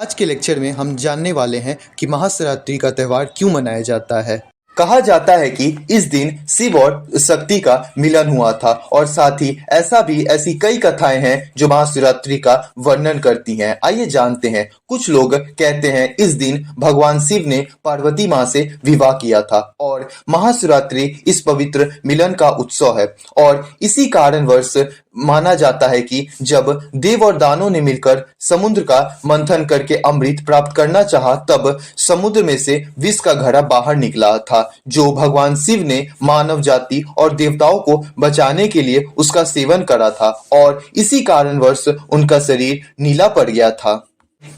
आज के लेक्चर में हम जानने वाले हैं कि महाशिवरात्रि का त्यौहार क्यों मनाया जाता है। कहा जाता है कि इस दिन शिव और शक्ति का मिलन हुआ था और साथ ही ऐसी कई कथाएं हैं जो महाशिवरात्रि का वर्णन करती हैं। आइए जानते हैं। कुछ लोग कहते हैं इस दिन भगवान शिव ने पार्वती माँ से विवाह किया था और महाशिवरात्रि इस पवित्र मिलन का उत्सव है और इसी कारणवश माना जाता है कि जब देव और दानों ने मिलकर समुद्र का मंथन करके अमृत प्राप्त करना चाहा, तब समुद्र में से विष का घड़ा बाहर निकला था जो भगवान शिव ने मानव जाति और देवताओं को बचाने के लिए उसका सेवन करा था और इसी कारणवश उनका शरीर नीला पड़ गया था।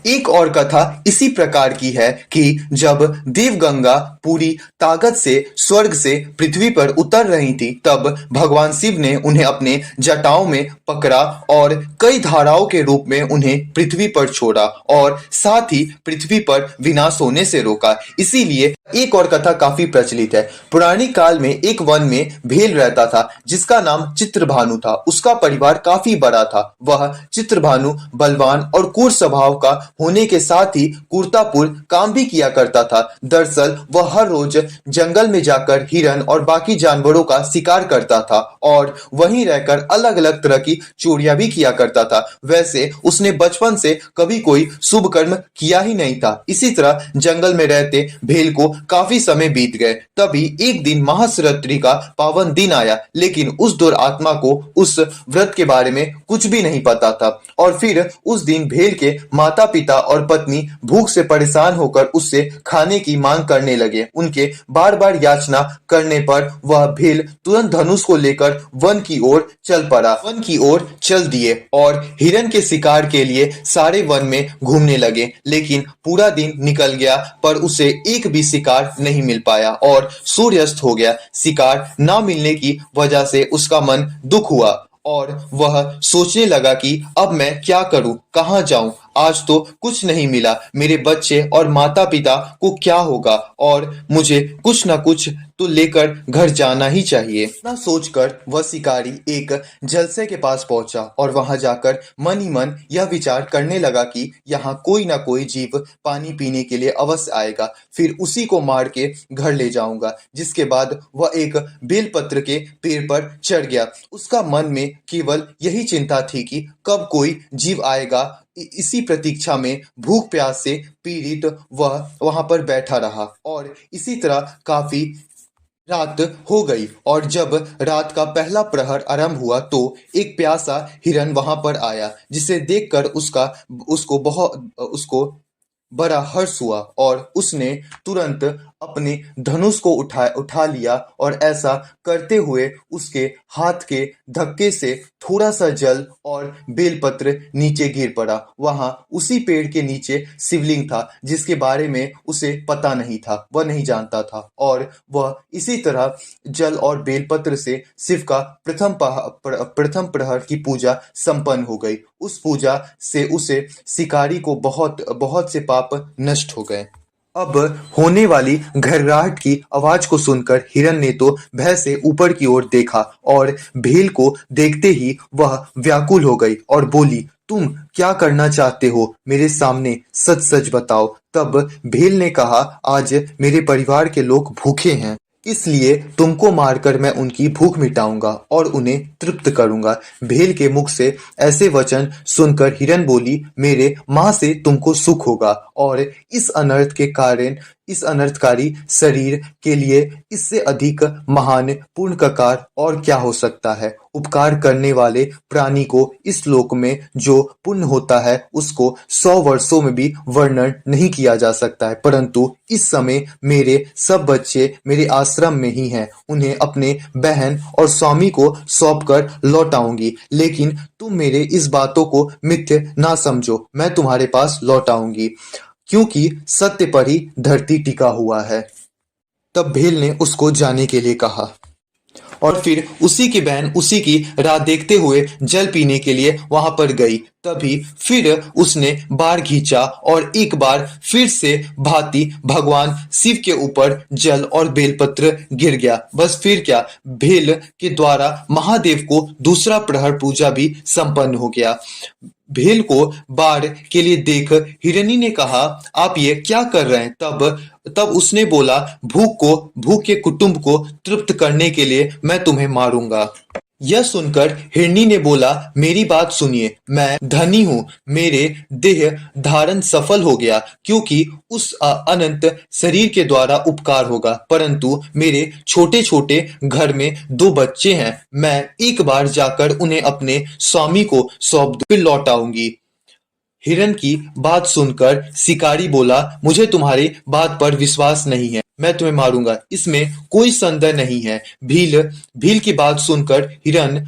एक और कथा इसी प्रकार की है कि जब देवगंगा पूरी ताकत से स्वर्ग से पृथ्वी पर उतर रही थी, तब भगवान शिव ने उन्हें अपने जटाओं में पकड़ा और कई धाराओं के रूप में उन्हें पृथ्वी पर छोड़ा और साथ ही पृथ्वी पर विनाश होने से रोका। इसीलिए एक और कथा काफी प्रचलित है। पुरानी काल में एक वन में भेल रहता था जिसका नाम चित्रभानु था। उसका परिवार काफी बड़ा था। वह चित्रभानु बलवान और क्रूर स्वभाव का होने के साथ ही क्रूरतापूर्ण काम भी किया करता था। दरअसल वह हर रोज जंगल में जाकर हिरन और बाकी जानवरों का शिकार करता था और वहीं रहकर अलग अलग तरह की चोरियां भी किया करता था। वैसे उसने बचपन से कभी कोई शुभ कर्म किया ही नहीं था। इसी तरह जंगल में रहते भेल को काफी समय बीत गए। तभी एक दिन महाशिवरात्रि का पावन दिन आया, लेकिन उस दुरात्मा को उस व्रत के बारे में कुछ भी नहीं पता था और फिर उस दिन भेल के माता पिता और पत्नी भूख से परेशान होकर उससे खाने की मांग करने लगे। उनके बार बार याचना करने पर वह भेल तुरंत धनुष को लेकर वन की ओर चल पड़ा। वन की ओर चल दिए और हिरन के शिकार के लिए सारे वन में घूमने लगे, लेकिन पूरा दिन निकल गया पर उसे एक भी शिकार नहीं मिल पाया और सूर्यास्त हो गया। शिकार ना मिलने की वजह से उसका मन दुख हुआ और वह सोचने लगा कि अब मैं क्या करूं, कहां जाऊं। आज तो कुछ नहीं मिला, मेरे बच्चे और माता पिता को क्या होगा और मुझे कुछ ना कुछ तो लेकर घर जाना ही चाहिए। इतना सोचकर वह शिकारी एक जलसे के पास पहुंचा और वहां जाकर मन ही मन यह विचार करने लगा कि यहाँ कोई ना कोई जीव पानी पीने के लिए अवश्य आएगा, फिर उसी को मार के घर ले जाऊंगा। जिसके बाद वह एक बेलपत्र के पेड़ पर चढ़ गया। उसका मन में केवल यही चिंता थी कि कब कोई जीव आएगा। इसी प्रतीक्षा में भूख प्यास से पीड़ित वह वहां पर बैठा रहा और इसी तरह काफी रात हो गई और जब रात का पहला प्रहर आरंभ हुआ तो एक प्यासा हिरन वहां पर आया, जिसे देखकर उसको बड़ा हर्ष हुआ और उसने तुरंत अपने धनुष को उठा लिया और ऐसा करते हुए उसके हाथ के धक्के से थोड़ा सा जल और बेलपत्र नीचे गिर पड़ा। वहां उसी पेड़ के नीचे शिवलिंग था जिसके बारे में उसे पता नहीं था, वह नहीं जानता था और वह इसी तरह जल और बेलपत्र से शिव का प्रथम प्रहर की पूजा संपन्न हो गई। उस पूजा से उसे शिकारी को बहुत से पाप नष्ट हो गए। अब होने वाली घरघराहट की आवाज को सुनकर हिरन ने तो भय से ऊपर की ओर देखा और भेल को देखते ही वह व्याकुल हो गई और बोली, तुम क्या करना चाहते हो? मेरे सामने सच सच बताओ। तब भेल ने कहा, आज मेरे परिवार के लोग भूखे हैं, इसलिए तुमको मारकर मैं उनकी भूख मिटाऊंगा और उन्हें तृप्त करूंगा। भेल के मुख से ऐसे वचन सुनकर हिरन बोली, मेरे माँ से तुमको सुख होगा और इस अनर्थकारी शरीर के लिए इससे अधिक महान पुण्य का कार्य और क्या हो सकता है। उपकार करने वाले प्राणी को इस लोक में जो पुण्य होता है उसको 100 वर्षों में भी वर्णन नहीं किया जा सकता है। परंतु इस समय मेरे सब बच्चे मेरे आश्रम में ही हैं, उन्हें अपने बहन और स्वामी को सौंपकर लौट आऊंगी, लेकिन तुम मेरे इस बातों को मिथ्य ना समझो। मैं तुम्हारे पास लौट आऊंगी क्योंकि सत्य पर ही धरती टिका हुआ है। तब भेल ने उसको जाने के लिए कहा और फिर उसी की बहन उसी की राह देखते हुए जल पीने के लिए वहां पर गई। तभी फिर उसने बार खींचा और एक बार फिर से भांति भगवान शिव के ऊपर जल और बेलपत्र गिर गया। बस फिर क्या, भेल के द्वारा महादेव को दूसरा प्रहर पूजा भी संपन्न हो गया। भेल को बाढ़ के लिए देख हिरणी ने कहा, आप ये क्या कर रहे हैं? तब उसने बोला, भूख के कुटुंब को तृप्त करने के लिए मैं तुम्हें मारूंगा। यह सुनकर हिरणी ने बोला, मेरी बात सुनिए, मैं धनी हूँ, मेरे देह धारण सफल हो गया क्योंकि उस अनंत शरीर के द्वारा उपकार होगा, परंतु मेरे छोटे छोटे घर में 2 बच्चे हैं, मैं एक बार जाकर उन्हें अपने स्वामी को सौंप दूं, फिर लौट आऊंगी। हिरन की बात सुनकर शिकारी बोला, मुझे तुम्हारी बात पर विश्वास नहीं है, मैं तुम्हें मारूंगा, इसमें कोई संदेह नहीं है। भील की बात सुनकर हिरन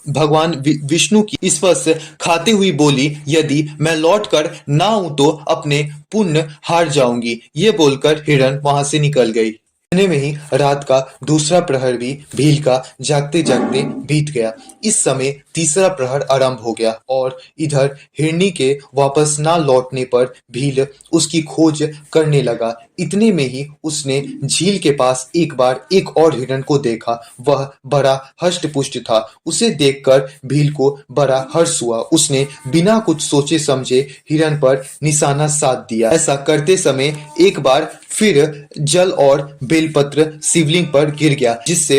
भगवान विष्णु की स्पर्श खाते हुई बोली, यदि मैं लौटकर ना आऊं तो अपने पुण्य हार जाऊंगी। ये बोलकर हिरन वहां से निकल गई। इतने में ही रात का दूसरा प्रहर भी भील का जागते जागते बीत गया। इस समय तीसरा प्रहर आरंभ हो गया और इधर हिरनी के वापस ना लौटने पर भील उसकी खोज करने लगा। इतने में ही उसने झील के पास एक बार एक और हिरन को देखा। वह बड़ा हष्ट-पुष्ट था। उसे देखकर भील को बड़ा हर्ष हुआ। उसने बिना कुछ सोचे समझे हिरन पर निशाना साध दिया। ऐसा करते समय एक बार फिर जल और बेलपत्र शिवलिंग पर गिर गया, जिससे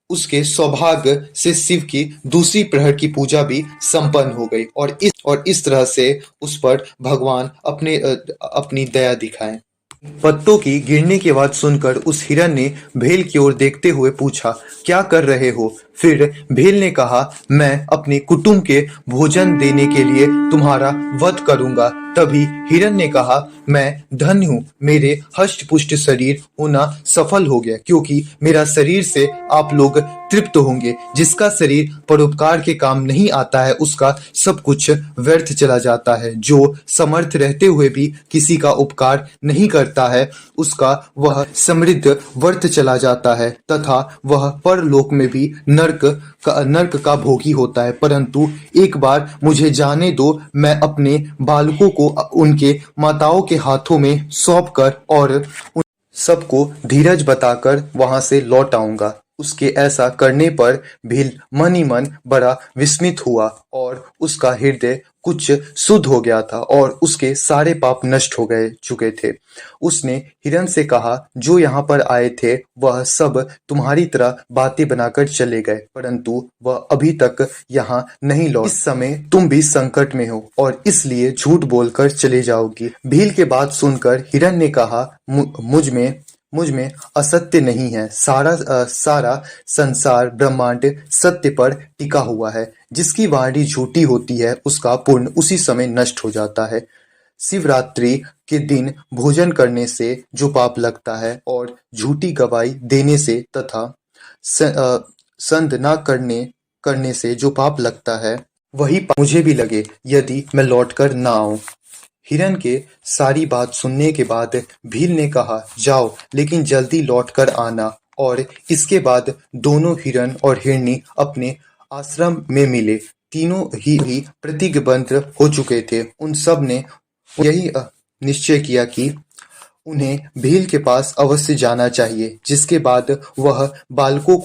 उसके सौभाग्य से शिव की दूसरी प्रहर की पूजा भी संपन्न हो गई और इस तरह से उस पर भगवान अपनी दया दिखाएं। पत्तों की गिरने की आवाज सुनकर उस हिरन ने भेल की ओर देखते हुए पूछा, क्या कर रहे हो? फिर भेल ने कहा, मैं अपने कुटुंब के भोजन देने के लिए तुम्हारा वध करूंगा। तभी हिरन ने कहा, मैं धन्य हूँ, मेरे हष्ट-पुष्ट शरीर होना सफल हो गया क्योंकि मेरा शरीर से आप लोग तृप्त होंगे। जिसका शरीर परोपकार के काम नहीं आता है उसका सब कुछ व्यर्थ चला जाता है। जो समर्थ रहते हुए भी किसी का उपकार नहीं करता है उसका वह समृद्ध व्यर्थ चला जाता है तथा वह परलोक में भी नर्क का भोगी होता है। परंतु एक बार मुझे जाने दो, मैं अपने बालकों को उनके माताओं के हाथों में सौंप कर और उन सबको धीरज बताकर वहां से लौट आऊंगा। उसके ऐसा करने पर भील मन ही मन बड़ा विस्मित हुआ और उसका हृदय कुछ शुद्ध हो गया था और उसके सारे पाप नष्ट हो गए चुके थे। उसने हिरन से कहा, जो यहाँ पर आए थे वह सब तुम्हारी तरह बातें बनाकर चले गए, परंतु वह अभी तक यहाँ नहीं लौटे। इस समय तुम भी संकट में हो और इसलिए झूठ बोलकर चले जाओगी। भील के बात सुनकर हिरन ने कहा, मुझ में असत्य नहीं है। सारा संसार ब्रह्मांड सत्य पर टिका हुआ है। जिसकी वाणी झूठी होती है उसका पुण्य उसी समय नष्ट हो जाता है। शिवरात्रि के दिन भोजन करने से जो पाप लगता है और झूठी गवाही देने से तथा संध न करने से जो पाप लगता है वही पाप मुझे भी लगे यदि मैं लौटकर न आऊं। हिरन के सारी बात सुनने के बाद भील ने कहा, जाओ लेकिन जल्दी लौटकर आना। और इसके बाद दोनों हिरन और हिरनी अपने आश्रम में मिले। तीनों ही प्रतिज्ञाबद्ध हो चुके थे। उन सब ने यही निश्चय किया कि उन्हें भील के पास अवश्य जाना चाहिए, जिसके बाद वह बालकों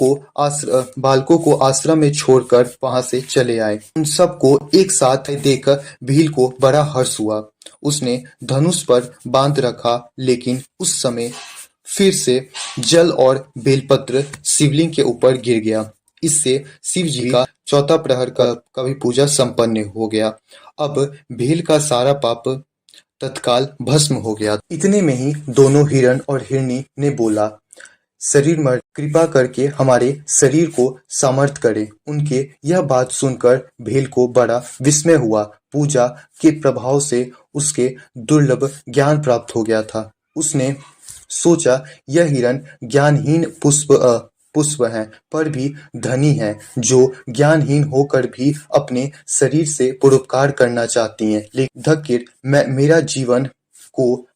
को आश्रम में छोड़कर वहां से चले आए। उन सबको एक साथ देख भील को बड़ा हर्ष हुआ। उसने धनुष पर बांध रखा, लेकिन उस समय फिर से जल और बेलपत्र शिवलिंग के ऊपर गिर गया। इससे शिव जी का चौथा प्रहर का भी पूजा संपन्न हो गया। अब भील का सारा पाप तत्काल भस्म हो गया। इतने में ही दोनों हिरन और हिरनी ने बोला, शरीर मर्द कृपा करके हमारे शरीर को सामर्थ करे। उनके यह बात सुनकर भील को बड़ा विस्मय हुआ। पूजा के प्रभाव से उसके दुर्लभ ज्ञान प्राप्त हो गया था। उसने सोचा, यह हिरन ज्ञानहीन पुष्प हैं पर भी धनी हैं, जो ज्ञानहीन होकर भी अपने शरीर से परोपकार करना चाहती हैं। लेकिन धक्किर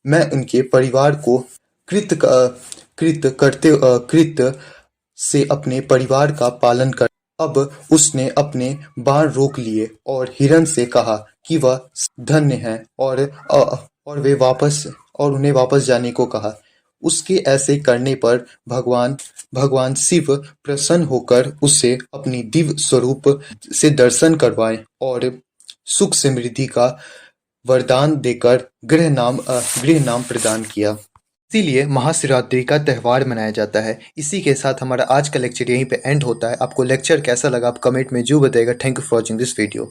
मैं उनके परिवार को कृत से अपने परिवार का पालन कर अब उसने अपने बाण रोक लिए और हिरण से कहा कि वह धन्य है और उन्हें वापस जाने को कहा। उसके ऐसे करने पर भगवान शिव प्रसन्न होकर उसे अपनी दिव्य स्वरूप से दर्शन करवाए और सुख समृद्धि का वरदान देकर गृह नाम प्रदान किया। इसीलिए महाशिवरात्रि का त्यौहार मनाया जाता है। इसी के साथ हमारा आज का लेक्चर यहीं पे एंड होता है। आपको लेक्चर कैसा लगा आप कमेंट में जरूर बताइएगा। Thank you for watching this video.